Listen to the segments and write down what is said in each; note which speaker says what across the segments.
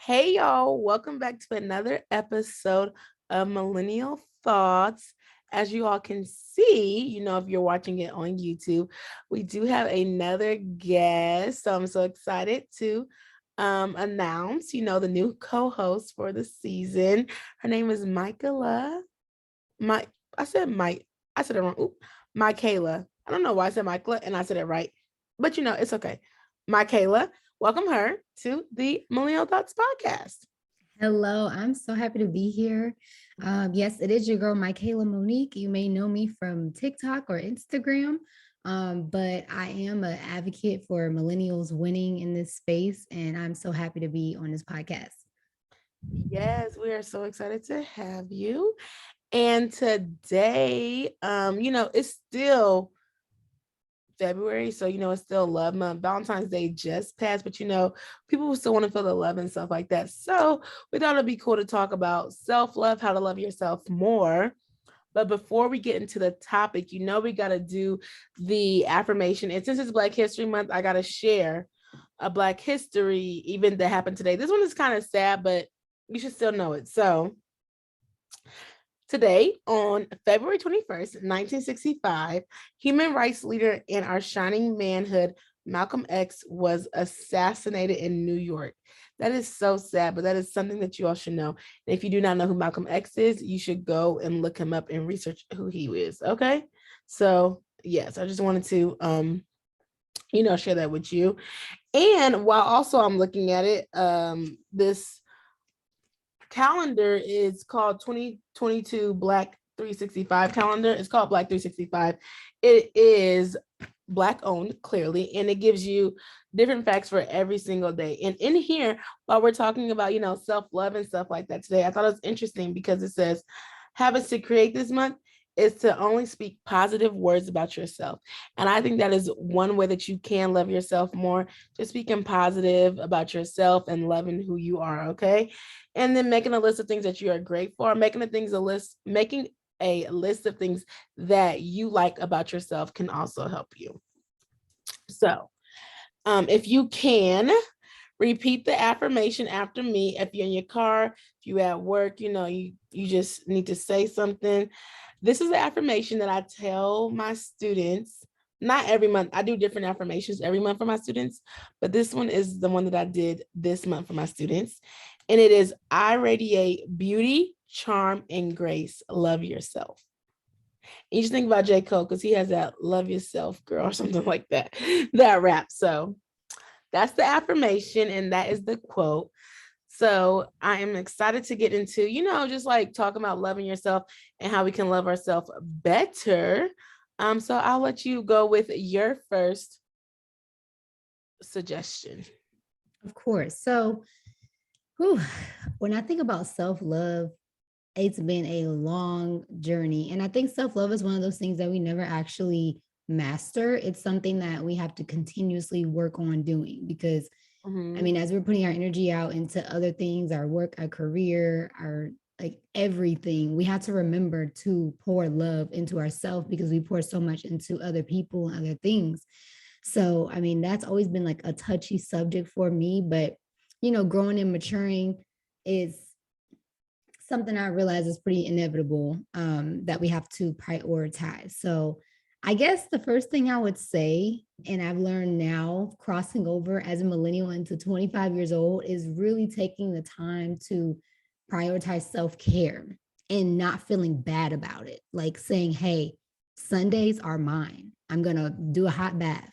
Speaker 1: Hey y'all, welcome back to another episode of Millennial Thoughts. As you all can see, if you're watching it on YouTube, we do have another guest. So I'm so excited to announce, the new co-host for the season. Her name is Michaela. My I said Mike. I said it wrong. Oop, Michaela. I don't know why I said Michaela and I said it right, but it's okay. Michaela, welcome her to the Millennial Thoughts podcast.
Speaker 2: Hello, I'm so happy to be here. Yes, it is your girl, Michaela Monique. You may know me from TikTok or Instagram, but I am an advocate for millennials winning in this space, and I'm so happy to be on this podcast.
Speaker 1: Yes, we are so excited to have you. And today, it's still February, so it's still love month. Valentine's Day just passed, but people still want to feel the love and stuff like that. So we thought it'd be cool to talk about self-love, how to love yourself more. But before we get into the topic, we got to do the affirmation. And since it's Black History Month, I got to share a Black history event that happened today. This one is kind of sad, but you should still know it. So today, on February 21st, 1965, human rights leader and our shining manhood, Malcolm X, was assassinated in New York. That is so sad, but that is something that you all should know. And if you do not know who Malcolm X is, you should go and look him up and research who he is. Okay. So yes, I just wanted to share that with you. And while also I'm looking at it, this calendar is called 2022 Black 365 calendar. It's called Black 365. It is Black owned, clearly, and it gives you different facts for every single day. And in here, while we're talking about self-love and stuff like that today, I thought it was interesting because it says habits to create this month is to only speak positive words about yourself. And I think that is one way that you can love yourself more, just speaking positive about yourself and loving who you are. Okay. And then making a list of things that you are grateful for, making a list of things that you like about yourself can also help you. So if you can, repeat the affirmation after me. If you're in your car, if you're at work, you just need to say something. This is the affirmation that I tell my students. Not every month. I do different affirmations every month for my students, but this one is the one that I did this month for my students. And it is, I radiate beauty, charm, and grace. Love yourself. And you just think about J. Cole because he has that love yourself, girl, or something like that, that rap. So that's the affirmation, and that is the quote. So I am excited to get into, just like talking about loving yourself and how we can love ourselves better. So I'll let you go with your first suggestion.
Speaker 2: Of course. So, whew, when I think about self love, it's been a long journey. And I think self love is one of those things that we never actually master. It's something that we have to continuously work on doing because I
Speaker 1: Mm-hmm.
Speaker 2: mean, as we're putting our energy out into other things, our work, our career, our like everything, we have to remember to pour love into ourselves because we pour so much into other people and other things. So, I mean, that's always been like a touchy subject for me, but growing and maturing is something I realize is pretty inevitable that we have to prioritize. So, I guess the first thing I would say, and I've learned now crossing over as a millennial into 25 years old, is really taking the time to prioritize self care and not feeling bad about it. Like saying, hey, Sundays are mine. I'm going to do a hot bath.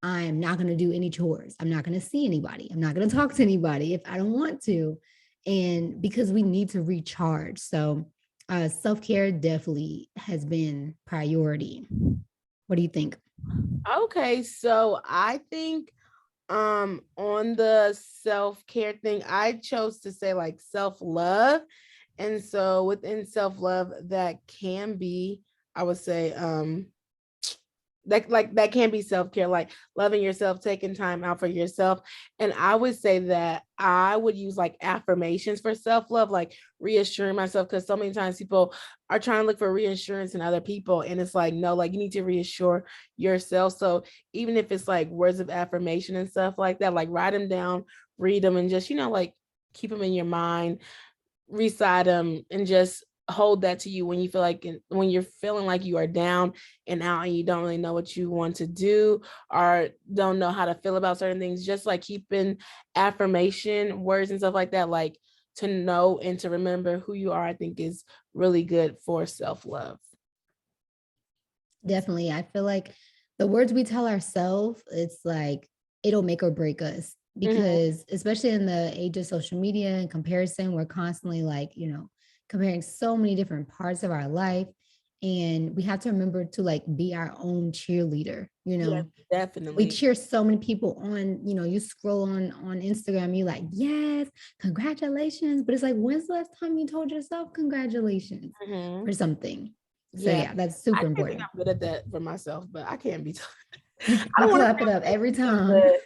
Speaker 2: I'm not going to do any chores. I'm not going to see anybody. I'm not going to talk to anybody if I don't want to. And because we need to recharge. So, self-care definitely has been priority. What do you think?
Speaker 1: Okay, so I think on the self-care thing, I chose to say like self-love. And so within self-love, that can be, I would say, that can be self-care, like loving yourself, taking time out for yourself. And I would say that I would use like affirmations for self-love, like reassuring myself, because so many times people are trying to look for reassurance in other people, and it's like, no, like you need to reassure yourself. So even if it's like words of affirmation and stuff like that, like write them down, read them, and just like keep them in your mind, recite them, and just hold that to you when you feel like, when you're feeling like you are down and out and you don't really know what you want to do or don't know how to feel about certain things. Just like keeping affirmation words and stuff like that, like to know and to remember who you are, I think is really good for self-love.
Speaker 2: Definitely. I feel like the words we tell ourselves, it's like it'll make or break us, because especially in the age of social media and comparison, we're constantly like, comparing so many different parts of our life. And we have to remember to like be our own cheerleader,
Speaker 1: Yeah,
Speaker 2: we
Speaker 1: definitely.
Speaker 2: cheer so many people on. You scroll on Instagram, you like, yes, congratulations, but it's like, when's the last time you told yourself congratulations
Speaker 1: Mm-hmm.
Speaker 2: for something? So
Speaker 1: Yeah,
Speaker 2: yeah, that's
Speaker 1: I
Speaker 2: super
Speaker 1: can't think
Speaker 2: important.
Speaker 1: I'm good at that for myself, but I can't be. I
Speaker 2: You
Speaker 1: don't want to
Speaker 2: clap
Speaker 1: say
Speaker 2: it up
Speaker 1: I'm
Speaker 2: every
Speaker 1: amazing,
Speaker 2: time.
Speaker 1: but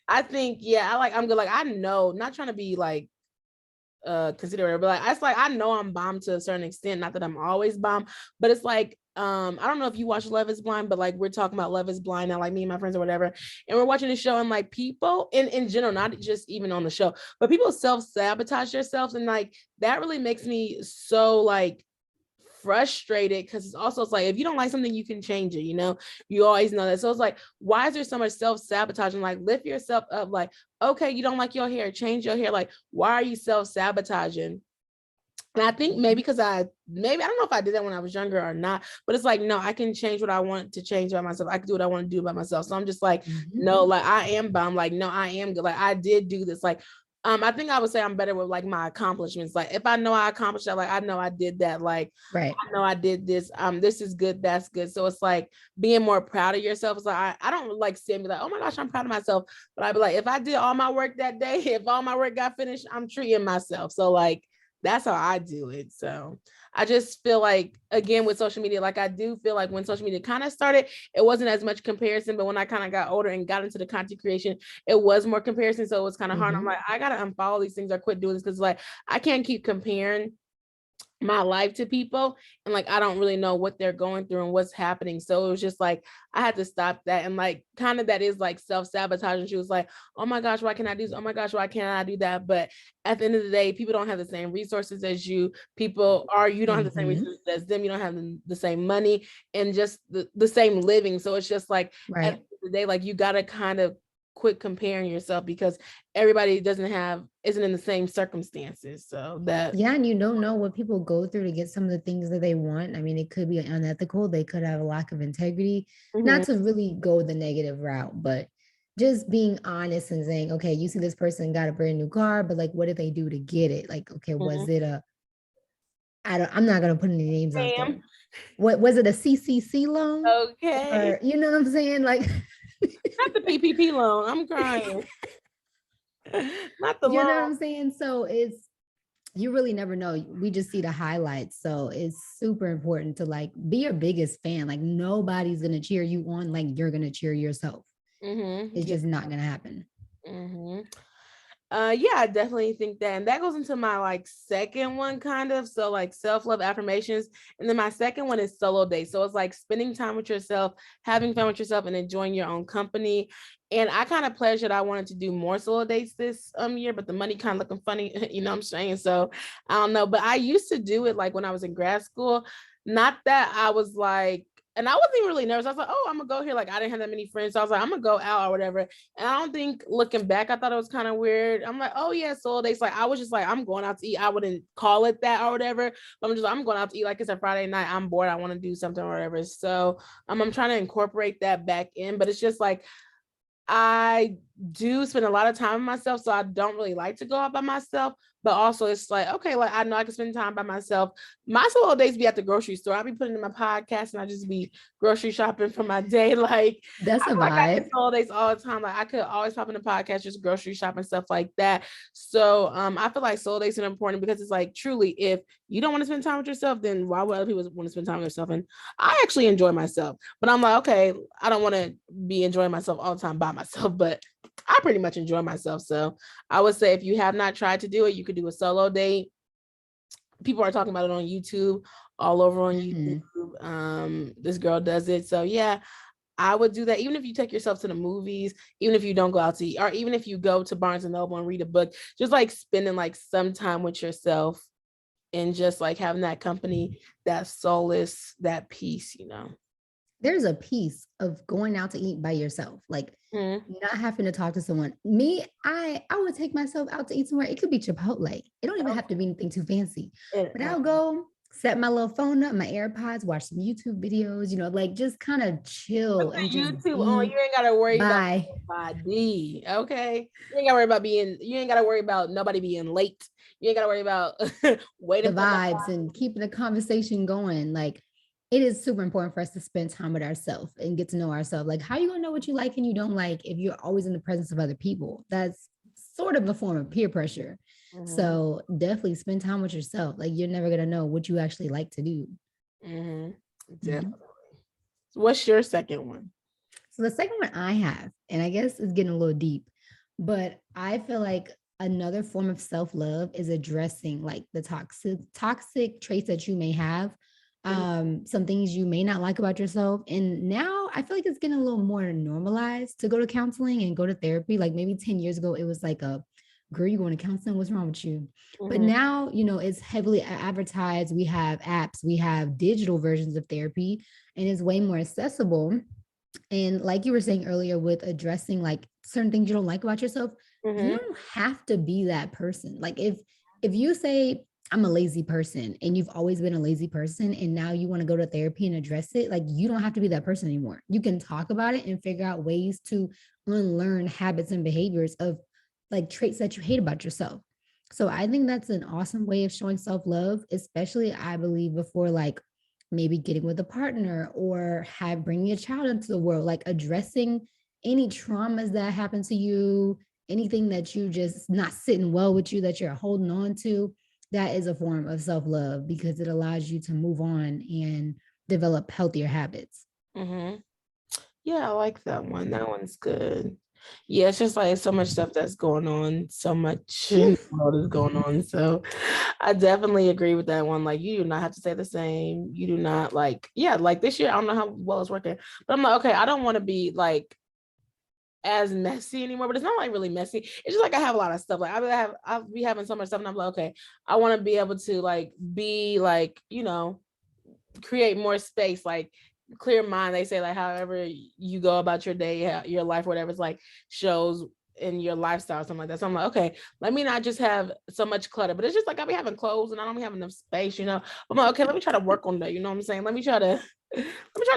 Speaker 1: I think, yeah, I'm good. Like, I know, not trying to be like considerate, but like it's like I know I'm bomb to a certain extent. Not that I'm always bomb, but it's like I don't know if you watch Love is Blind, but like we're talking about Love is Blind now, like me and my friends or whatever, and we're watching the show, and like people in general, not just even on the show, but people self-sabotage themselves, and like that really makes me so like frustrated, because it's like if you don't like something, you can change it, you always know that. So it's like, why is there so much self-sabotaging? Like, lift yourself up. Like, okay, you don't like your hair, change your hair. Like, why are you self-sabotaging? And I think maybe because I don't know if I did that when I was younger or not, but it's like, no, I can change what I want to change by myself. I can do what I want to do by myself. So I'm just like,
Speaker 2: Mhm.
Speaker 1: no, like I am bummed. Like, no, I am good. Like I did do this. Like, I think I would say I'm better with like my accomplishments. Like if I know I accomplished that, like I know I did that. Like
Speaker 2: Right.
Speaker 1: I know I did this. This is good. That's good. So it's like being more proud of yourself. It's like I don't like sit and be like, oh my gosh, I'm proud of myself. But I'd be like, if I did all my work that day, if all my work got finished, I'm treating myself. So like that's how I do it. So I just feel like, again, with social media, like I do feel like when social media kind of started, it wasn't as much comparison. But when I kind of got older and got into the content creation, it was more comparison. So it was kind of hard. I'm
Speaker 2: Mhm.
Speaker 1: like, I gotta unfollow these things or quit doing this, because like I can't keep comparing my life to people, and like I don't really know what they're going through and what's happening. So it was just like I had to stop that, and like kind of that is like self-sabotage. And she was like, oh my gosh, why can't I do this? Oh my gosh, why can't I do that? But at the end of the day, people don't have the same resources as you. You don't have the same
Speaker 2: Mhm.
Speaker 1: resources as them. You don't have the same money and just the same living. So it's just like at the
Speaker 2: Right.
Speaker 1: end of the day, like you gotta kind of quit comparing yourself, because everybody isn't in the same circumstances. So that.
Speaker 2: Yeah, and you don't know what people go through to get some of the things that they want. I mean, it could be unethical. They could have a lack of integrity. Not
Speaker 1: Mhm,
Speaker 2: to really go the negative route, but just being honest and saying, okay, you see this person got a brand new car, but like, what did they do to get it? Like, okay, was
Speaker 1: mhm.
Speaker 2: it I'm not gonna put any names out there.
Speaker 1: Ma'am.
Speaker 2: What was it, a CCC loan?
Speaker 1: Okay.
Speaker 2: Or what I'm saying? Like,
Speaker 1: Not the PPP loan. I'm crying. Not the
Speaker 2: you know
Speaker 1: loan.
Speaker 2: what I'm saying? So you really never know. We just see the highlights. So it's super important to like be your biggest fan. Like nobody's gonna cheer you on like you're gonna cheer yourself. It's
Speaker 1: Yeah.
Speaker 2: just not gonna happen.
Speaker 1: hmm yeah, I definitely think that. And that goes into my like second one, kind of. So like self-love affirmations. And then my second one is solo dates. So it's like spending time with yourself, having fun with yourself, and enjoying your own company. And I kind of pledged that I wanted to do more solo dates this year, but the money kind of looking funny, you know what I'm saying? So I don't know. But I used to do it like when I was in grad school. Not that I was like, and I wasn't even really nervous. I was like, oh, I'm gonna go here. Like I didn't have that many friends. So I was like, I'm gonna go out or whatever. And I don't think, looking back, I thought it was kind of weird. I'm like, oh yeah, solo dates. Like I was just like, I'm going out to eat. I wouldn't call it that or whatever. But I'm just like, I'm going out to eat. Like it's a Friday night. I'm bored. I want to do something or whatever. So I'm trying to incorporate that back in. But it's just like I do spend a lot of time with myself, so I don't really like to go out by myself. But also, it's like, okay, like I know I can spend time by myself. My solo days be at the grocery store. I'll be putting in my podcast and I just be grocery shopping for my day. Like
Speaker 2: That's
Speaker 1: I
Speaker 2: a
Speaker 1: feel like I get
Speaker 2: vibe.
Speaker 1: solo days all the time. Like I could always pop in the podcast, just grocery shopping, stuff like that. So I feel like solo days are important, because it's like, truly, if you don't want to spend time with yourself, then why would other people want to spend time with themselves? And I actually enjoy myself, but I'm like, okay, I don't want to be enjoying myself all the time by myself, but I pretty much enjoy myself. So I would say if you have not tried to do it, you could do a solo date. People are talking about it on YouTube, all over on YouTube.
Speaker 2: Mhm.
Speaker 1: This girl does it. So yeah, I would do that. Even if you take yourself to the movies, even if you don't go out to eat, or even if you go to Barnes and Noble and read a book, just like spending like some time with yourself and just like having that company, that solace, that peace, you know.
Speaker 2: There's a piece of going out to eat by yourself, like
Speaker 1: Mm-hmm.
Speaker 2: not having to talk to someone. Me, I would take myself out to eat somewhere. It could be Chipotle. It don't even have to be anything too fancy. But I'll go set my little phone up, my AirPods, watch some YouTube videos, like just kind of chill and just
Speaker 1: YouTube on,
Speaker 2: be
Speaker 1: you ain't gotta worry about
Speaker 2: by
Speaker 1: nobody. Okay. You ain't gotta worry about nobody being late. You ain't gotta worry about
Speaker 2: the
Speaker 1: waiting for
Speaker 2: vibes and keeping the conversation going. Like it is super important for us to spend time with ourselves and get to know ourselves. Like, how are you gonna know what you like and you don't like if you're always in the presence of other people? That's sort of a form of peer pressure.
Speaker 1: mm-hmm.
Speaker 2: So definitely spend time with yourself. Like you're never gonna know what you actually like to do.
Speaker 1: Mm-hmm.
Speaker 2: Mhm.
Speaker 1: Definitely. So what's your second one?
Speaker 2: So the second one I have, and I guess it's getting a little deep, but I feel like another form of self-love is addressing like the toxic traits that you may have, some things you may not like about yourself. And now I feel like it's getting a little more normalized to go to counseling and go to therapy. Like maybe 10 years ago, it was like a girl, you going to counseling, what's wrong with you? But
Speaker 1: Mm-hmm.
Speaker 2: now, it's heavily advertised. We have apps, we have digital versions of therapy, and it's way more accessible. And like you were saying earlier, with addressing like certain things you don't like about yourself, you
Speaker 1: Mm-hmm.
Speaker 2: don't have to be that person. Like if you say I'm a lazy person and you've always been a lazy person and now you want to go to therapy and address it, like you don't have to be that person anymore. You can talk about it and figure out ways to unlearn habits and behaviors of like traits that you hate about yourself. So I think that's an awesome way of showing self-love, especially I believe before like maybe getting with a partner or bringing a child into the world, like addressing any traumas that happen to you, anything that you just not sitting well with you that you're holding on to. That is a form of self-love because it allows you to move on and develop healthier habits.
Speaker 1: Mm-hmm. Yeah, I like that one. That one's good. Yeah, it's just like so much stuff that's going on, so much in the world is going on. So I definitely agree with that one. Like you do not have to say the same. You do not like this year, I don't know how well it's working, but I'm like, okay, I don't want to be like as messy anymore, but it's not like really messy. It's just like I have a lot of stuff. Like I'll be having so much stuff and I'm like, okay, I want to be able to like be like, create more space, like clear mind. They say like however you go about your day, your life, whatever, it's like shows in your lifestyle or something like that. So I'm like, okay, let me not just have so much clutter, but it's just like I'll be having clothes and I don't have enough space. I'm like, okay, let me try to work on that. You know what I'm saying? Let me try to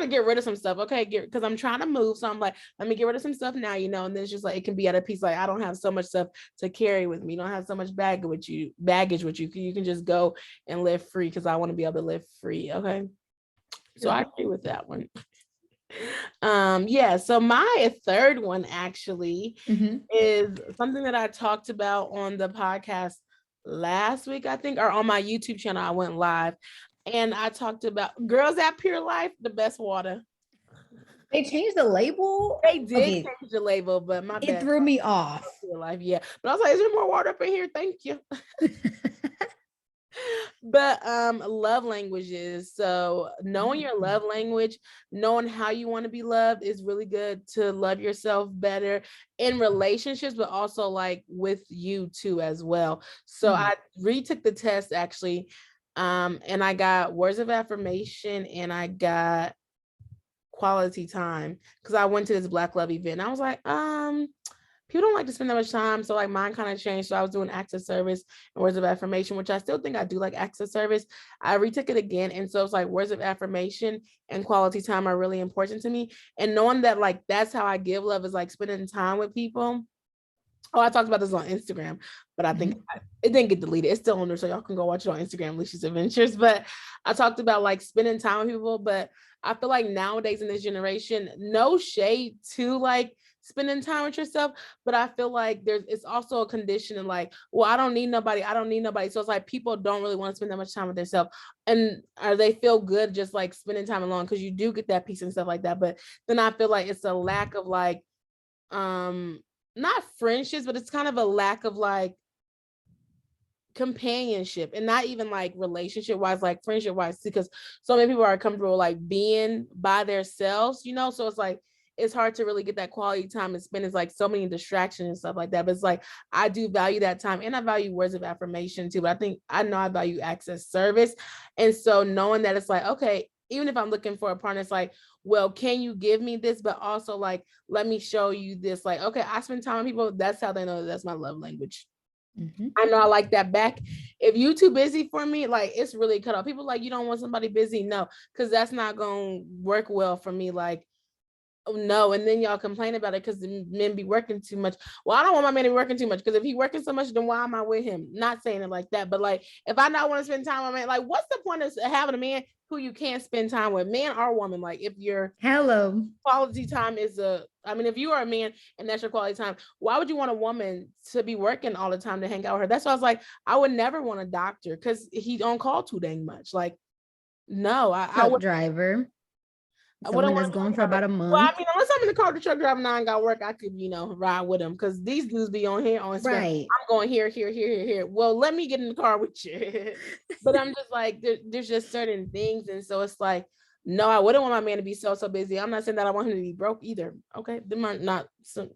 Speaker 1: get rid of some stuff. Okay, because I'm trying to move. So I'm like, let me get rid of some stuff now, and then it's just like it can be at a piece. Like I don't have so much stuff to carry with me. You don't have so much baggage with you. You can just go and live free because I want to be able to live free. Okay. So I agree with that one. Yeah, so my third one actually
Speaker 2: Mhm.
Speaker 1: is something that I talked about on the podcast last week, I think, or on my YouTube channel. I went live and I talked about Girls at Pure Life, the best water.
Speaker 2: They changed the label.
Speaker 1: They did
Speaker 2: Okay,
Speaker 1: change the label, but my
Speaker 2: it
Speaker 1: bad.
Speaker 2: threw me off.
Speaker 1: Pure Life, yeah. But I was like, is there more water up in here? Thank you. But love languages, so knowing your love language, knowing how you want to be loved is really good to love yourself better in relationships, but also like with you too as well. So I retook the test actually, and I got words of affirmation and I got quality time because I went to this Black love event. I was like, people don't like to spend that much time. So like mine kind of changed. So I was doing acts of service and words of affirmation, which I still think I do like acts of service. I retook it again. And so it's like words of affirmation and quality time are really important to me. And knowing that like that's how I give love is like spending time with people. Oh, I talked about this on Instagram, but I think it didn't get deleted. It's still on there, so y'all can go watch it on Instagram, Alieshias Adventures. But I talked about like spending time with people, but I feel like nowadays in this generation, no shade to like spending time with yourself, but I feel like it's also a condition in like, well, I don't need nobody. So it's like people don't really want to spend that much time with themselves, and they feel good just like spending time alone because you do get that peace and stuff like that. But then I feel like it's a lack of like not friendships, but it's kind of a lack of like companionship, and not even like relationship wise, like friendship wise, because so many people are comfortable like being by themselves, so it's like it's hard to really get that quality time and spend. It's like so many distractions and stuff like that. But it's like, I do value that time, and I value words of affirmation too. But I know I value access service. And so knowing that it's like, okay, even if I'm looking for a partner, it's like, well, can you give me this? But also like, let me show you this. Like, okay, I spend time with people. That's how they know that that's my love language. I know I like that back. If you too busy for me, like it's really cut off. People like, you don't want somebody busy. No, because that's not gonna work well for me. Like, oh no, and then y'all complain about it because the men be working too much. Well, I don't want my man to be working too much, because if he working so much, then why am I with him? Not saying it like that, but like if I not want to spend time with a man, like what's the point of having a man who you can't spend time with, man or woman? Like if your quality time is if you are a man and that's your quality time, why would you want a woman to be working all the time to hang out with her? That's why I was like, I would never want a doctor because he don't call too dang much. Like, no, I would
Speaker 2: driver.
Speaker 1: I wouldn't want
Speaker 2: that's going for about a month.
Speaker 1: Well, I mean, unless I'm in the car, the truck driver and I ain't got work, I could, ride with them, because these dudes be on here on Instagram. Right. I'm going here. Well, let me get in the car with you. But I'm just like, there's just certain things, and so it's like, no, I wouldn't want my man to be so busy. I'm not saying that I want him to be broke either. Okay, not some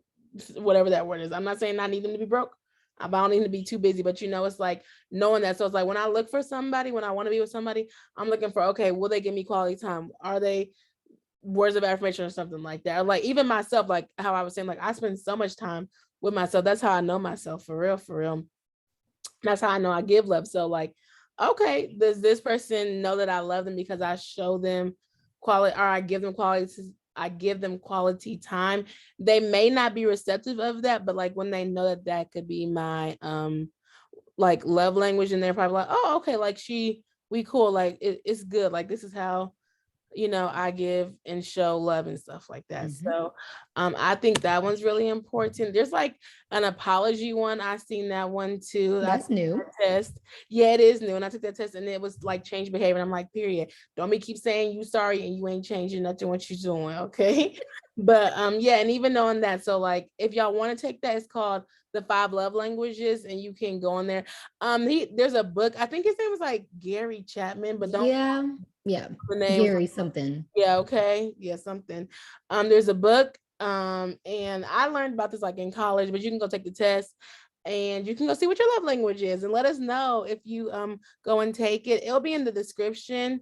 Speaker 1: whatever that word is. I'm not saying I need him to be broke. I don't need him to be too busy, but it's like knowing that. So it's like when I look for somebody, when I want to be with somebody, I'm looking for, okay, will they give me quality time? Are they words of affirmation or something like that? Or like even myself, like how I was saying, like I spend so much time with myself. That's how I know myself for real. That's how I know I give love. So like, okay, does this person know that I love them because I show them quality, or I give them quality time? They may not be receptive of that, but like when they know that could be my like love language, and they're probably like, oh, okay, like we cool, like it's good, like this is how I give and show love and stuff like that. So I think that one's really important. There's like an apology one. I seen that one too.
Speaker 2: That's new.
Speaker 1: Test. Yeah, it is new. And I took that test and it was like change behavior. And I'm like, period. Don't be keep saying you sorry and you ain't changing nothing what you're doing. Okay. But yeah, and even knowing that. So like if y'all want to take that, it's called The 5 Love Languages, and you can go on there. There's a book. I think his name was like Gary Chapman, but don't
Speaker 2: Gary something.
Speaker 1: Yeah, okay. Yeah, something. There's a book. And I learned about this like in college, but you can go take the test and you can go see what your love language is and let us know if you go and take it. It'll be in the description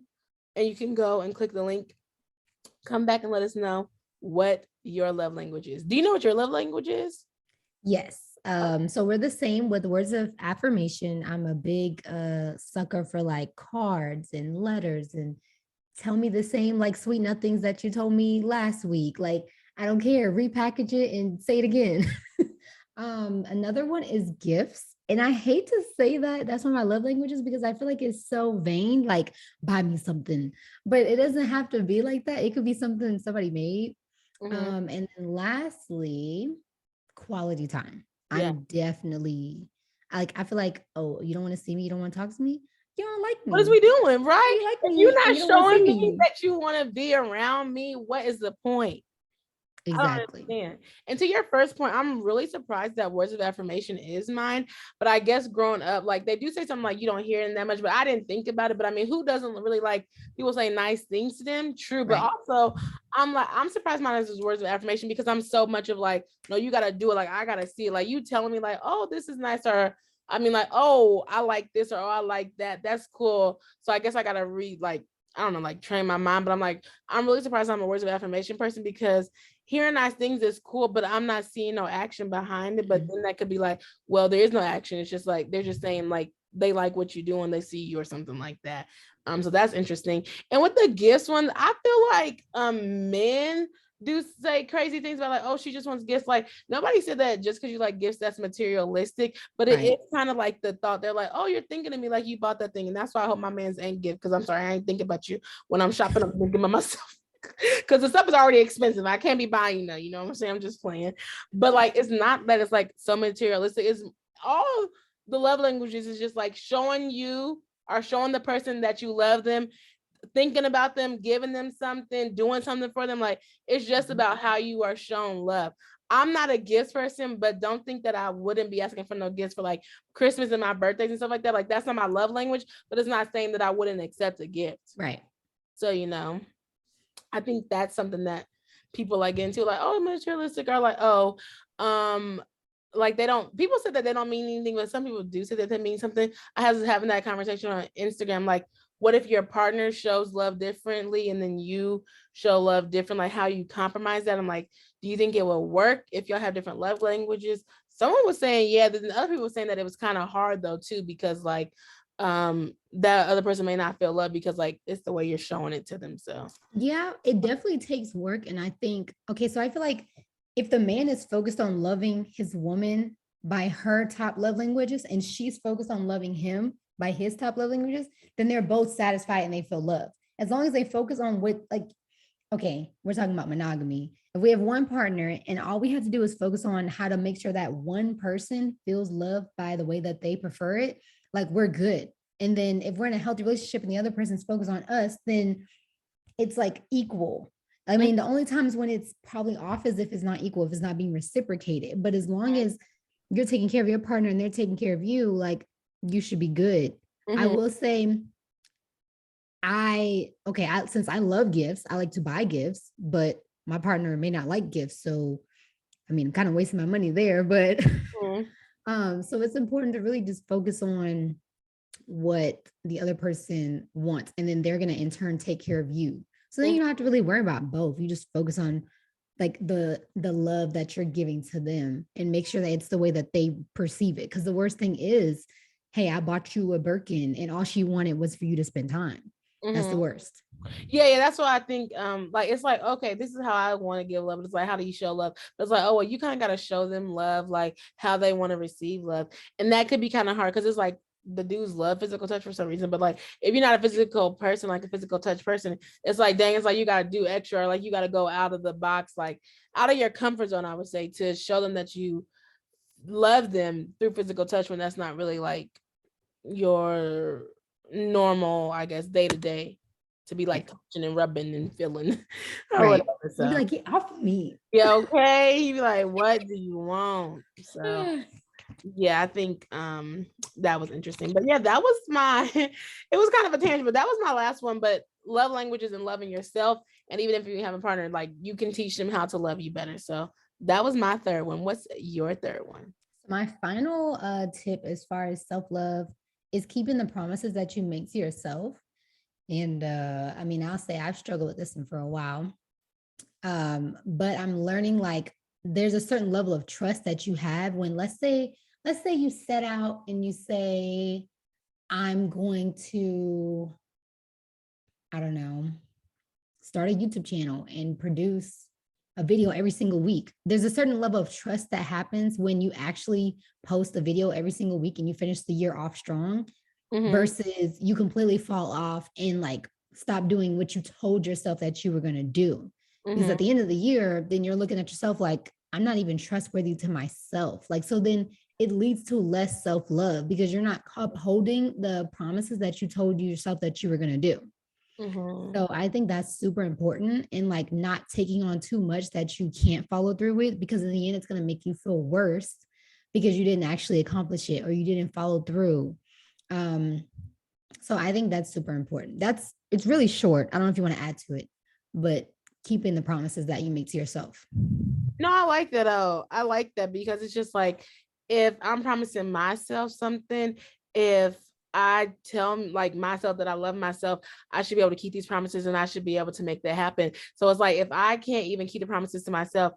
Speaker 1: and you can go and click the link. Come back and let us know what your love language is. Do you know what your love language is?
Speaker 2: Yes. So we're the same with words of affirmation. I'm a big sucker for like cards and letters and tell me the same like sweet nothings that you told me last week. Like, I don't care, repackage it and say it again. Another one is gifts. And I hate to say that that's one of my love languages because I feel like it's so vain, like buy me something, but it doesn't have to be like that. It could be something somebody made. And then lastly, quality time. Yeah. I'm definitely I feel like, oh, you don't want to see me, you don't want to talk to me, you don't like me.
Speaker 1: What is we doing, right? You like me, you're not showing me that you want to be around me. What is the point? Exactly. And to your first point, I'm really surprised that words of affirmation is mine. But I guess growing up, like they do say something like you don't hear it that much, but I didn't think about it. But I mean, who doesn't really like people say nice things to them? True. But also I'm surprised mine is words of affirmation because I'm so much of like, no, you got to do it. Like, I got to see it. Like you telling me like, oh, this is nice. Or I mean like, oh, I like this, or oh, I like that. That's cool. So I guess I got to read like, I don't know, like train my mind. But I'm like, I'm really surprised I'm a words of affirmation person because hearing nice things is cool, but I'm not seeing no action behind it. But then that could be like, well, there is no action. It's just like, they're just saying like, they like what you do and they see you or something like that. So that's interesting. And with the gifts one, I feel like men do say crazy things about like, oh, she just wants gifts. Like nobody said that just because you like gifts, that's materialistic, but it is kind of like the thought. They're like, oh, you're thinking of me like you bought that thing. And that's why I hope my man's ain't gift. Cause I'm sorry, I ain't thinking about you when I'm shopping. I'm thinking about myself. Because the stuff is already expensive. I can't be buying you know what I'm saying? I'm just playing. But like, it's not that it's like so materialistic. It's all the love languages is just like showing you or showing the person that you love them, thinking about them, giving them something, doing something for them. Like it's just about how you are shown love. I'm not a gifts person, but don't think that I wouldn't be asking for no gifts for like Christmas and my birthdays and stuff like that. Like that's not my love language, but it's not saying that I wouldn't accept a gift.
Speaker 2: Right.
Speaker 1: So, I think that's something that people like get into, like, oh, materialistic, or like, oh, like they don't, people said that they don't mean anything, but some people do say that they mean something. I was having that conversation on Instagram, like, what if your partner shows love differently and then you show love different, like how you compromise that? I'm like, do you think it will work if y'all have different love languages? Someone was saying, yeah, then other people were saying that it was kind of hard though too, because like that other person may not feel love because like it's the way you're showing it to them. So
Speaker 2: Yeah, it definitely takes work. And I think, okay, so I feel like if the man is focused on loving his woman by her top love languages and she's focused on loving him by his top love languages, then they're both satisfied and they feel love. As long as they focus on what, like, okay, we're talking about monogamy. If we have one partner and all we have to do is focus on how to make sure that one person feels loved by the way that they prefer it, like we're good. And then if we're in a healthy relationship and the other person's focused on us, then it's like equal. I mean, the only times when it's probably off is if it's not equal, if it's not being reciprocated. But as long as you're taking care of your partner and they're taking care of you, like you should be good. I will say, since I love gifts, I like to buy gifts, but my partner may not like gifts. So, I mean, I'm kind of wasting my money there, but so it's important to really just focus on what the other person wants, and then they're going to in turn take care of you. So then you don't have to really worry about both. You just focus on like the love that you're giving to them and make sure that it's the way that they perceive it. Because the worst thing is, hey, I bought you a Birkin and all she wanted was for you to spend time. That's the worst.
Speaker 1: Yeah, that's what I think. Like it's like, okay, this is how I want to give love. It's like, how do you show love? But it's like, oh, well, you kind of got to show them love, like how they want to receive love, and that could be kind of hard because it's like the dudes love physical touch for some reason, but like if you're not a physical person, like a physical touch person, it's like, dang, it's like you got to do extra, or like you got to go out of the box, like out of your comfort zone, I would say, to show them that you love them through physical touch when that's not really like your normal, I guess, day to day, to be like touching and rubbing and feeling or whatever. So
Speaker 2: you'd be like, get off of me.
Speaker 1: yeah, okay. You'd be like, what do you want? So yeah, I think that was interesting. But yeah, that was my it was kind of a tangent, but that was my last one. But love languages and loving yourself. And even if you have a partner, like you can teach them how to love you better. So that was my third one. What's your third one?
Speaker 2: My final tip as far as self-love is keeping the promises that you make to yourself. And I mean, I'll say I've struggled with this one for a while. But I'm learning like there's a certain level of trust that you have when let's say you set out and you say, I'm going to, I don't know, start a YouTube channel and produce a video every single week. There's a certain level of trust that happens when you actually post a video every single week and you finish the year off strong versus you completely fall off and like stop doing what you told yourself that you were going to do. Because at the end of the year, then you're looking at yourself like, I'm not even trustworthy to myself. Like, so then it leads to less self-love because you're not upholding the promises that you told yourself that you were going to do. So I think that's super important, and like not taking on too much that you can't follow through with, because in the end, it's going to make you feel worse because you didn't actually accomplish it or you didn't follow through. So I think that's super important. It's really short. I don't know if you want to add to it, but keeping the promises that you make to yourself.
Speaker 1: No, I like that. Oh, I like that because it's just like if I'm promising myself something, if I tell like myself that I love myself, I should be able to keep these promises and I should be able to make that happen. So it's like if I can't even keep the promises to myself,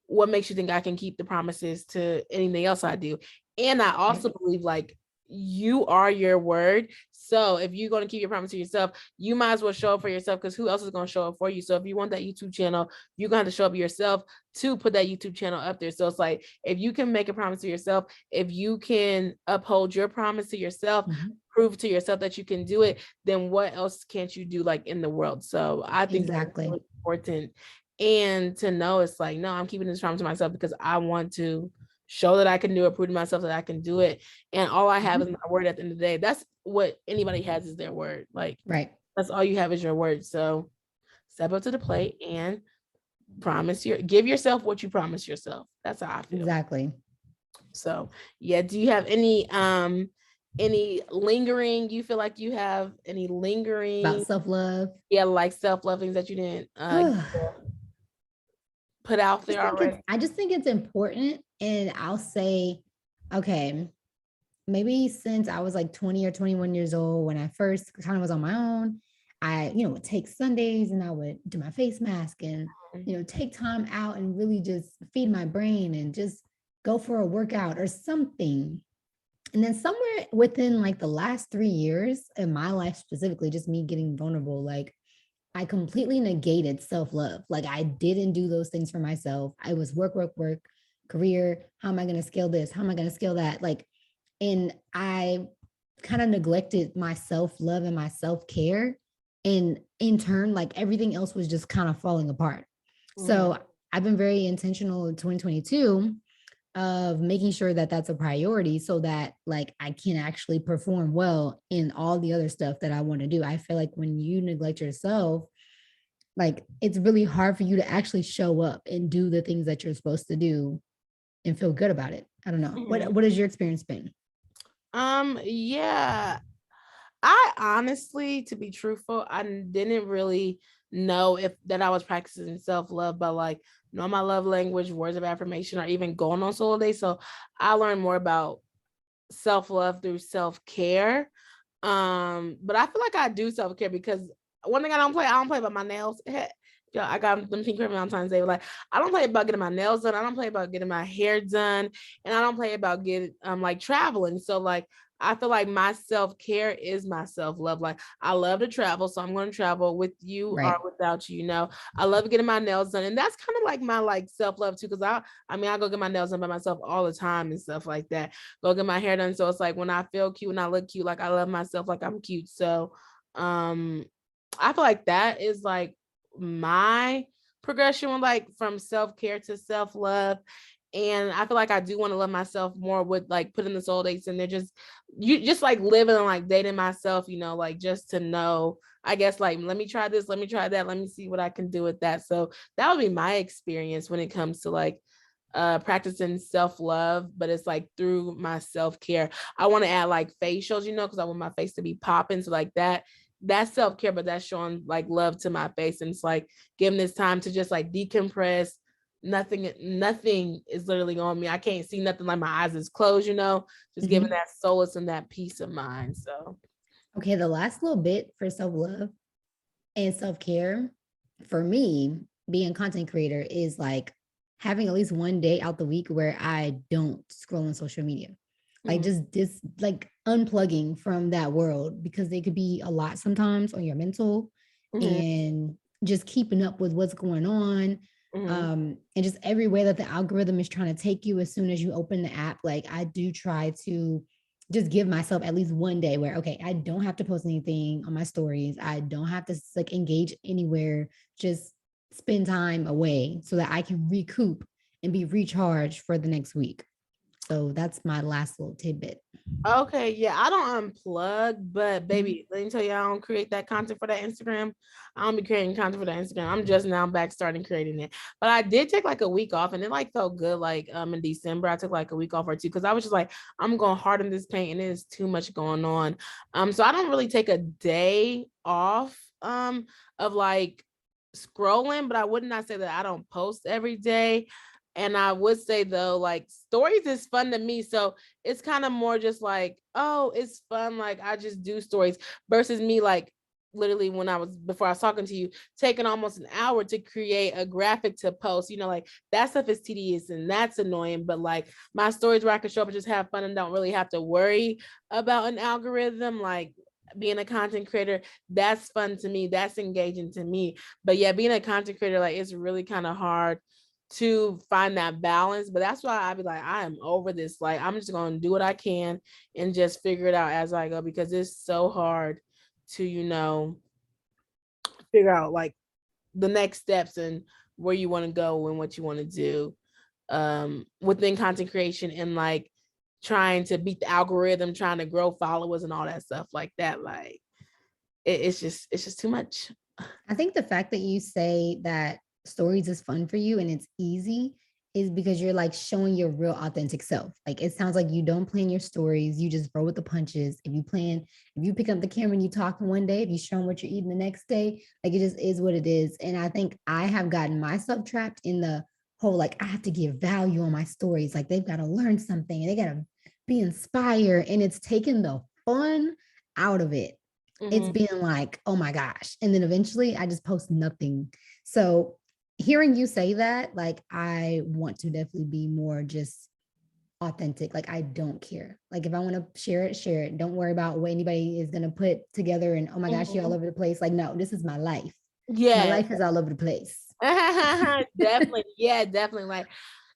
Speaker 1: what makes you think I can keep the promises to anything else I do? And I also believe like you are your word. So if you're going to keep your promise to yourself, you might as well show up for yourself, because who else is going to show up for you? So if you want that YouTube channel, you're going to have to show up yourself to put that YouTube channel up there. So it's like, if you can make a promise to yourself, if you can uphold your promise to yourself, prove to yourself that you can do it, then what else can't you do like in the world? So I think that's really important. And to know it's like, no, I'm keeping this promise to myself because I want to show that I can do it, prove to myself that I can do it. And all I have is my word at the end of the day. That's what anybody has, is their word. Like, that's all you have is your word. So step up to the plate and give yourself what you promise yourself. That's how I feel.
Speaker 2: Exactly.
Speaker 1: So yeah. Do you have any lingering, you feel like you have any lingering
Speaker 2: about self-love?
Speaker 1: Yeah, like self-love things that you didn't put out there already?
Speaker 2: I just think it's important. And I'll say, okay, maybe since I was like 20 or 21 years old, when I first kind of was on my own, I, would take Sundays and I would do my face mask and, take time out and really just feed my brain and just go for a workout or something. And then somewhere within like the last 3 years in my life, specifically, just me getting vulnerable, like I completely negated self-love. Like I didn't do those things for myself. I was work, work, work, career. How am I going to scale this? How am I going to scale that? Like, and I kind of neglected my self-love and my self-care. And in turn, like everything else was just kind of falling apart. So I've been very intentional in 2022 of making sure that that's a priority so that like I can actually perform well in all the other stuff that I want to do. I feel like when you neglect yourself, like it's really hard for you to actually show up and do the things that you're supposed to do and feel good about it. I don't know. What has your experience been?
Speaker 1: Yeah. I honestly, to be truthful, I didn't really know if that I was practicing self-love, but like know my love language, words of affirmation, or even going on solo days. So I learned more about self-love through self-care. But I feel like I do self-care because one thing I don't play about my nails. Yeah, I got them pink cream Valentine's Day. Like I don't play about getting my nails done. I don't play about getting my hair done, and I don't play about getting like traveling. So like I feel like my self-care is my self-love. Like I love to travel, so I'm going to travel with you or
Speaker 2: Right.
Speaker 1: without you. I love getting my nails done, and that's kind of like my like self-love too. Because I mean, I go get my nails done by myself all the time and stuff like that. Go get my hair done. So it's like when I feel cute and I look cute, like I love myself, like I'm cute. So, I feel like that is like my progression with like from self-care to self-love. And I feel like I do want to love myself more with like putting the soul dates and they're just you just like living and like dating myself, like just to know, I guess like let me try this, let me try that, let me see what I can do with that. So that would be my experience when it comes to like practicing self-love, but it's like through my self-care. I want to add like facials, because I want my face to be popping. So like that's self-care, but that's showing like love to my face. And it's like giving this time to just like decompress. Nothing is literally on me. I can't see nothing, like my eyes is closed, just giving that solace and that peace of mind. So
Speaker 2: Okay, the last little bit for self-love and self-care for me, being a content creator, is like having at least one day out the week where I don't scroll on social media. Like just like unplugging from that world, because they could be a lot sometimes on your mental and just keeping up with what's going on. And just every way that the algorithm is trying to take you as soon as you open the app. Like I do try to just give myself at least one day where, okay, I don't have to post anything on my stories. I don't have to like engage anywhere, just spend time away so that I can recoup and be recharged for the next week. So that's my last little tidbit.
Speaker 1: Okay, yeah, I don't unplug, but baby, let me tell you, I don't create that content for that Instagram. I don't be creating content for that Instagram. I'm just now back starting creating it. But I did take like a week off and it like felt good. Like in December, I took like a week off or two because I was just like, I'm going hard in this paint and there's too much going on. So I don't really take a day off of like scrolling, but I would not say that I don't post every day. And I would say though, like stories is fun to me. So it's kind of more just like, oh, it's fun. Like I just do stories versus me like literally before I was talking to you, taking almost an hour to create a graphic to post, like that stuff is tedious and that's annoying. But like my stories where I can show up and just have fun and don't really have to worry about an algorithm, like being a content creator, that's fun to me. That's engaging to me. But yeah, being a content creator, like it's really kind of hard to find that balance. But that's why I be like, I am over this. Like, I'm just going to do what I can and just figure it out as I go because it's so hard to, figure out like the next steps and where you want to go and what you want to do within content creation and like trying to beat the algorithm, trying to grow followers and all that stuff like that. Like, it's just too much.
Speaker 2: I think the fact that you say that stories is fun for you and it's easy is because you're like showing your real authentic self. Like it sounds like you don't plan your stories, you just roll with the punches. If you pick up the camera and you talk one day, if you show them what you're eating the next day, like it just is what it is. And I think I have gotten myself trapped in the whole, like, I have to give value on my stories. Like, they've got to learn something and they got to be inspired. And it's taken the fun out of it. It's been like, oh my gosh. And then eventually I just post nothing. So hearing you say that, like, I want to definitely be more just authentic. Like, I don't care. Like, if I want to share it, share it. Don't worry about what anybody is going to put together and, oh my gosh, you're all over the place. Like, no, this is my life. My
Speaker 1: Yeah.
Speaker 2: life is all over the place.
Speaker 1: Definitely. Yeah, definitely. Like,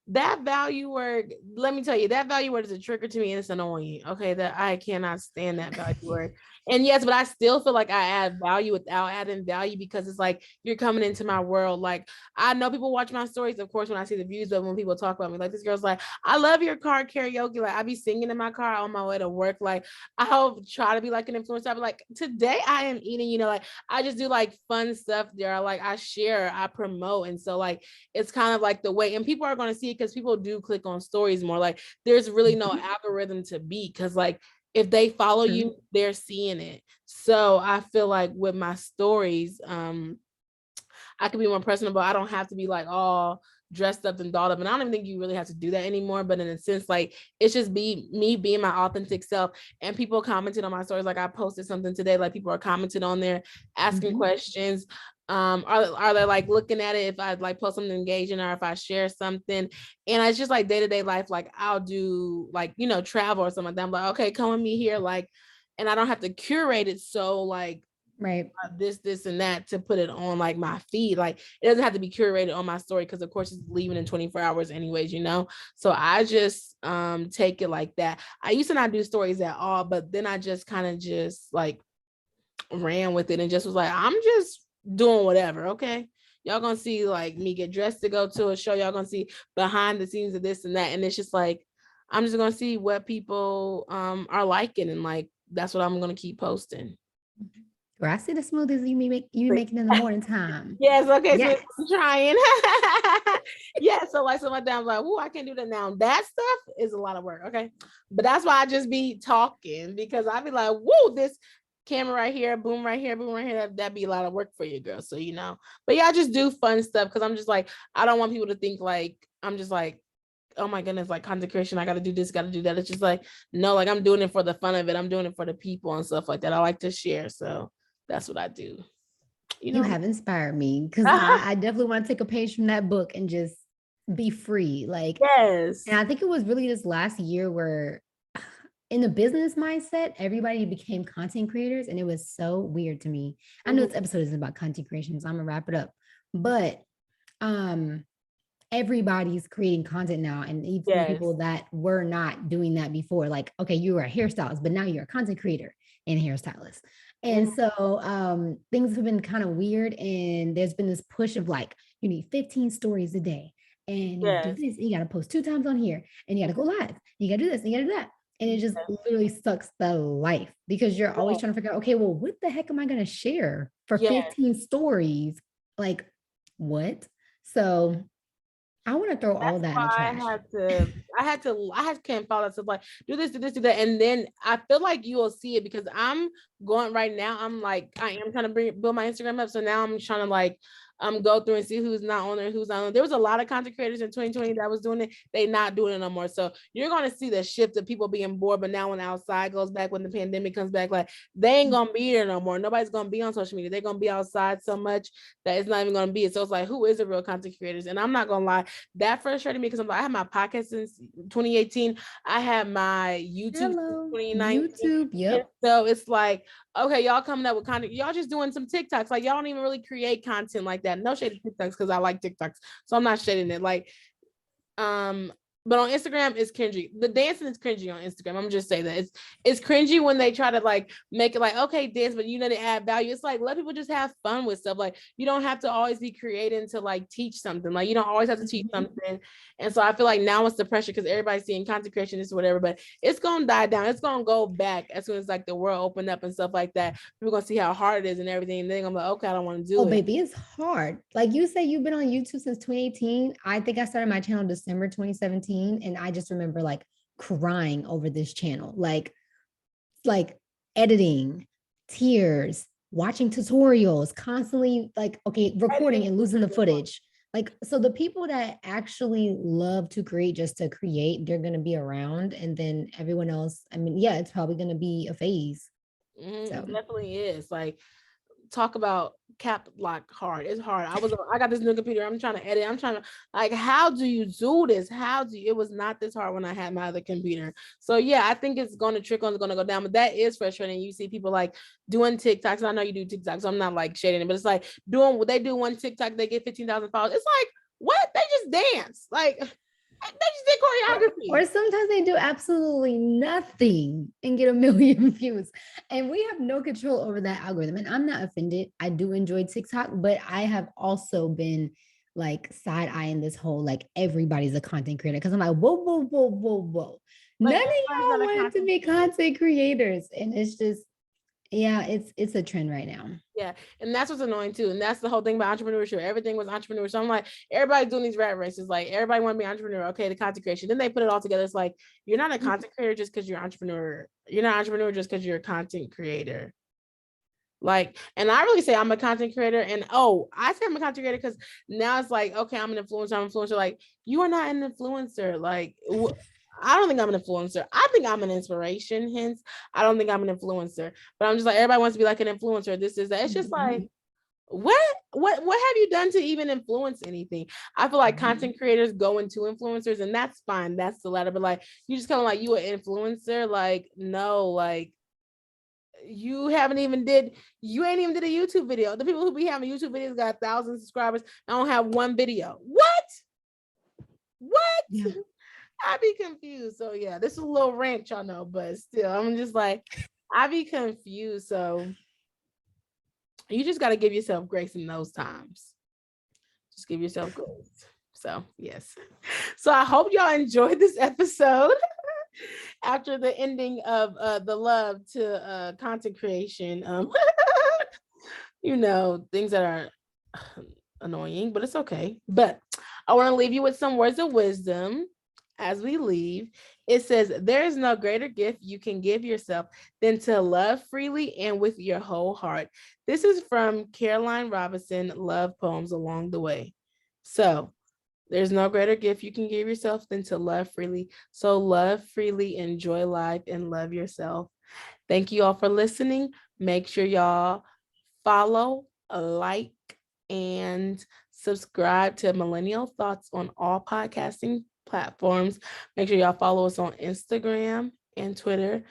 Speaker 1: that value word, let me tell you, that value word is a trigger to me and it's annoying. Okay, that I cannot stand that value word. And yes, but I still feel like I add value without adding value, because it's like you're coming into my world. Like, I know people watch my stories, of course, when I see the views, but when people talk about me, like, this girl's like, I love your car karaoke. Like, I be singing in my car on my way to work. Like, I'll try to be like an influencer. I'll be like, today I am eating, like, I just do like fun stuff there. Like, I share, I promote. And so, like, it's kind of like the way, and people are going to see it because people do click on stories more. Like, there's really no algorithm to beat, because like, if they follow you, they're seeing it. So I feel like with my stories, I can be more personable. I don't have to be like all dressed up and dolled up. And I don't even think you really have to do that anymore. But in a sense, like, it's just me being my authentic self. And people commented on my stories. Like, I posted something today, like, people are commenting on there, asking questions. Are they like looking at it if I like post something engaging, or if I share something? And it's just like day-to-day life. Like, I'll do like, travel or something like that. I'm like, okay, come with me here. Like, and I don't have to curate it. So like,
Speaker 2: Right.
Speaker 1: this and that to put it on like my feed. Like, it doesn't have to be curated on my story, because of course it's leaving in 24 hours anyways, so I just take it like that. I used to not do stories at all, but then I just kind of just like ran with it and just was like, I'm just doing whatever. Okay, y'all gonna see like me get dressed to go to a show, y'all gonna see behind the scenes of this and that, and it's just like, I'm just gonna see what people are liking, and like, that's what I'm gonna keep posting.
Speaker 2: Or I see the smoothies you be making in the morning time.
Speaker 1: Yes, okay,
Speaker 2: Yes.
Speaker 1: so I'm trying. Yeah, so like, my dad's like, oh, I can't do that now. That stuff is a lot of work, okay? But that's why I just be talking, because I be like, whoa, this camera right here, boom right here, boom right here, that'd be a lot of work for you, girl. So, but yeah, I just do fun stuff, because I'm just like, I don't want people to think like, I'm just like, oh my goodness, like content creation, I got to do this, got to do that. It's just like, no, like, I'm doing it for the fun of it. I'm doing it for the people and stuff like that. I like to share. So that's what I do.
Speaker 2: You have inspired me, because I definitely want to take a page from that book and just be free. Like,
Speaker 1: Yes.
Speaker 2: and I think it was really this last year where in the business mindset, everybody became content creators. And it was so weird to me. I know this episode isn't about content creation, so I'm gonna wrap it up. But everybody's creating content now. And even people that were not doing that before, like, okay, you were a hairstylist, but now you're a content creator and hairstylist. And so things have been kind of weird. And there's been this push of like, you need 15 stories a day. And you do this, and you got to post 2 times on here, and you got to go live. You got to do this, and you got to do that. And it just literally sucks the life, because you're always trying to figure out, okay, well, what the heck am I going to share for 15 stories? Like, what? So I want to throw all that in the trash.
Speaker 1: I had to can't follow that. So like, do this, do that. And then I feel like you will see it, because I'm going right now. I'm like, I am trying to build my Instagram up. So now I'm trying to like, go through and see who's not on there, who's not on there. There was a lot of content creators in 2020 that was doing it. They not doing it no more. So you're going to see the shift of people being bored. But now when outside goes back, when the pandemic comes back, like, they ain't going to be there no more. Nobody's going to be on social media. They're going to be outside so much that it's not even going to be it. So it's like, who is the real content creators? And I'm not going to lie, that frustrated me, because I'm like, I had my podcast since 2018. I had my YouTube since 2019.
Speaker 2: YouTube, yep.
Speaker 1: And so it's like, okay, y'all coming up with content. Y'all just doing some TikToks. Like, y'all don't even really create content like that. No shade to TikToks, because I like TikToks. So I'm not shading it. Like, but on Instagram, it's cringy. The dancing is cringy on Instagram. I'm just saying that it's cringy when they try to like make it like, okay, dance, but they add value. It's like, let people just have fun with stuff. Like, you don't have to always be creating to like teach something. Like, you don't always have to teach something. And so I feel like now it's the pressure, because everybody's seeing content creation, this whatever, but it's gonna die down. It's gonna go back as soon as like the world open up and stuff like that. People gonna see how hard it is and everything. And they're gonna be like, okay, I don't want to do it.
Speaker 2: Baby, it's hard. Like you say, you've been on YouTube since 2018. I think I started my channel December 2017. And I just remember like crying over this channel, like editing, tears, watching tutorials, constantly like, okay, recording and losing the footage. like, so the people that actually love to create just to create, they're going to be around. And then everyone else, I mean, yeah, it's probably going to be a phase.
Speaker 1: It
Speaker 2: So
Speaker 1: definitely is. Like, talk about cap lock hard. It's hard. I got this new computer. I'm trying to edit. I'm trying to, like, how do you do this? It was not this hard when I had my other computer. So yeah, I think it's going to trickle and it's going to go down, but that is frustrating. You see people like doing TikToks. And I know you do TikToks, so I'm not like shading it, but it's like doing what they do one TikTok, they get 15,000 followers. It's like, what? They just dance. Like, they just did
Speaker 2: or
Speaker 1: choreography.
Speaker 2: sometimes they do absolutely nothing and get a million views. And we have no control over that algorithm. And I'm not offended. I do enjoy TikTok, but I have also been like side eyeing this whole like everybody's a content creator because I'm like, whoa, whoa, whoa, whoa, whoa.
Speaker 1: Like,
Speaker 2: None of
Speaker 1: everybody's
Speaker 2: y'all
Speaker 1: not a
Speaker 2: want to
Speaker 1: content
Speaker 2: be
Speaker 1: creator.
Speaker 2: content creators. And it's just, yeah, it's a trend right now.
Speaker 1: Yeah, and that's what's annoying too. And that's the whole thing about entrepreneurship. Everything was entrepreneurship. So I'm like, everybody's doing these rat races. Like, everybody want to be an entrepreneur. Okay, the content creation. Then they put it all together. It's like, you're not a content creator just because you're an entrepreneur. You're not an entrepreneur just because you're a content creator. Like, and I really say I'm a content creator. And I say I'm a content creator because now it's like, okay, I'm an influencer. I'm an influencer. Like, you are not an influencer. Like, I don't think I'm an influencer. I think I'm an inspiration. Hence, I don't think I'm an influencer. But I'm just like, everybody wants to be like an influencer. This is that. It's just like, what have you done to even influence anything? I feel like content creators go into influencers, and that's fine. That's the latter. But like, you just kind of like, you an influencer. Like, no, like, you ain't even did a YouTube video. The people who be having YouTube videos got 1,000 subscribers. I don't have one video. What?
Speaker 2: Yeah.
Speaker 1: I be confused. So yeah, this is a little rant, y'all know, but still, I'm just like, I be confused. So you just got to give yourself grace in those times. Just give yourself grace. So yes. So I hope y'all enjoyed this episode. After the ending of the love to content creation, things that are annoying, but it's okay. But I want to leave you with some words of wisdom as we leave. It says, there is no greater gift you can give yourself than to love freely and with your whole heart. This is from Caroline Robinson, Love Poems Along the Way. So there's no greater gift you can give yourself than to love freely. So love freely, enjoy life, and love yourself. Thank you all for listening. Make sure y'all follow, like, and subscribe to Millennial Thoughts on all podcasting platforms. Make sure y'all follow us on Instagram and Twitter.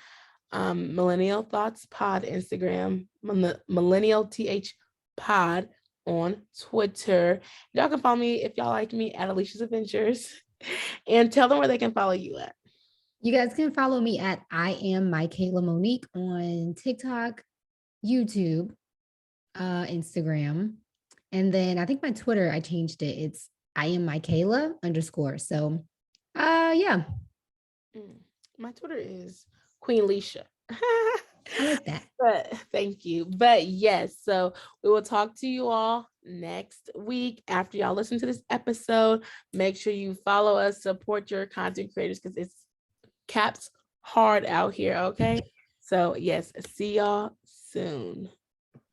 Speaker 1: Millennial Thoughts Pod Instagram, Millennial TH Pod on Twitter. Y'all can follow me if y'all like me at Alieshias Adventures, and tell them where they can follow you at.
Speaker 2: You guys can follow me at I am Michaela Monique on TikTok, YouTube, Instagram. And then I think my Twitter, I changed it. It's I am Michaela _. So yeah.
Speaker 1: My Twitter is Queen Alieshia.
Speaker 2: I like that.
Speaker 1: But thank you. But yes, so we will talk to you all next week after y'all listen to this episode. Make sure you follow us, support your content creators because it's caps hard out here. Okay. So yes, see y'all soon.